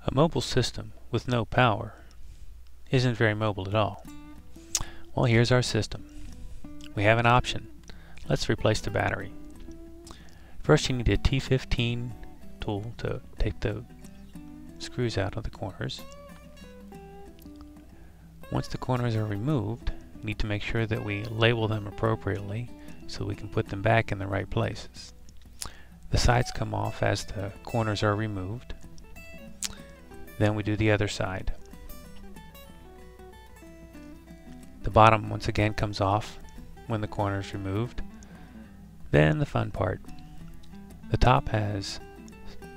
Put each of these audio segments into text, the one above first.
A mobile system with no power isn't very mobile at all. Well, here's our system. We have an option. Let's replace the battery. First, you need a T15 tool to take the screws out of the corners. Once the corners are removed, we need to make sure that we label them appropriately so we can put them back in the right places. The sides come off as the corners are removed. Then we do the other side. The bottom once again comes off when the corner is removed. Then the fun part. The top has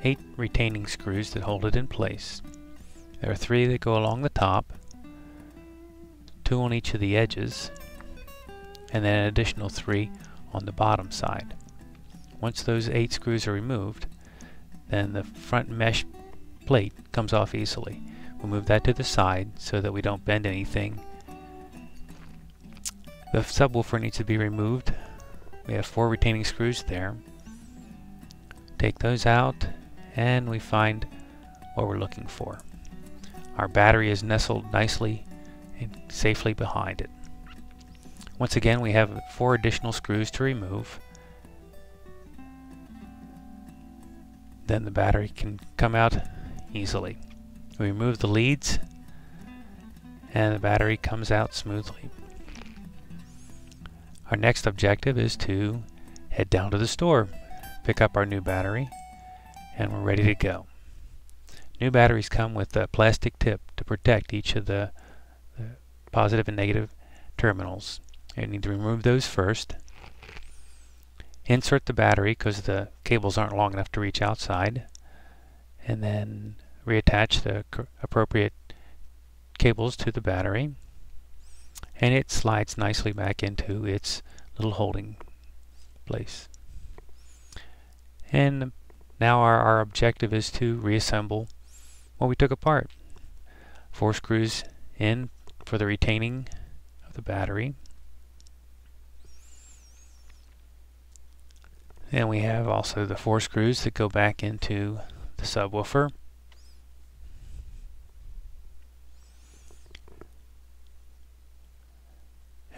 8 retaining screws that hold it in place. There are 3 that go along the top, 2 on each of the edges, and then an additional 3 on the bottom side. Once those 8 screws are removed, then the front mesh plate comes off easily. We'll move that to the side so that we don't bend anything. The subwoofer needs to be removed. We have 4 retaining screws there. Take those out and we find what we're looking for. Our battery is nestled nicely and safely behind it. Once again, we have 4 additional screws to remove. Then the battery can come out easily. We remove the leads and the battery comes out smoothly. Our next objective is to head down to the store, pick up our new battery, and we're ready to go. New batteries come with a plastic tip to protect each of the positive and negative terminals. You need to remove those first. Insert the battery because the cables aren't long enough to reach outside, and then reattach the appropriate cables to the battery, and it slides nicely back into its little holding place. And now our objective is to reassemble what we took apart. 4 screws in for the retaining of the battery. And we have also the 4 screws that go back into the subwoofer.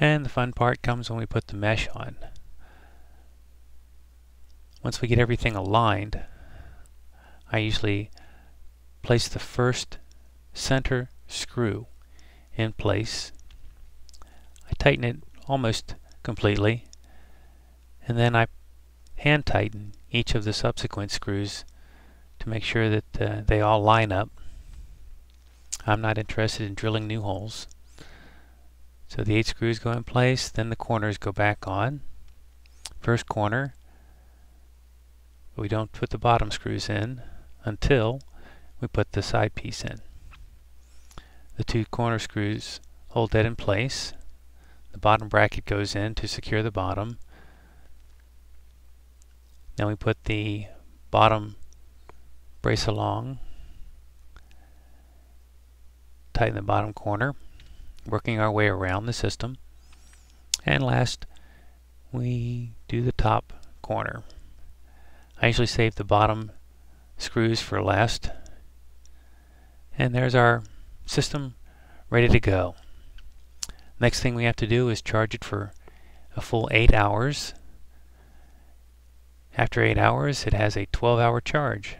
And the fun part comes when we put the mesh on. Once we get everything aligned, I usually place the first center screw in place. I tighten it almost completely, and then I hand tighten each of the subsequent screws to make sure that they all line up. I'm not interested in drilling new holes. So the 8 screws go in place, then the corners go back on. First corner, but we don't put the bottom screws in until we put the side piece in. The 2 corner screws hold that in place. The bottom bracket goes in to secure the bottom. Then we put the bottom brace along, tighten the bottom corner, working our way around the system. And last, we do the top corner. I usually save the bottom screws for last. And there's our system ready to go. Next thing we have to do is charge it for a full 8 hours. After 8 hours, it has a 12-hour charge.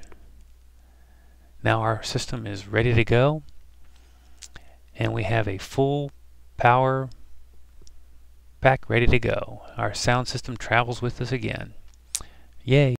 Now our system is ready to go, and we have a full power pack ready to go. Our sound system travels with us again. Yay!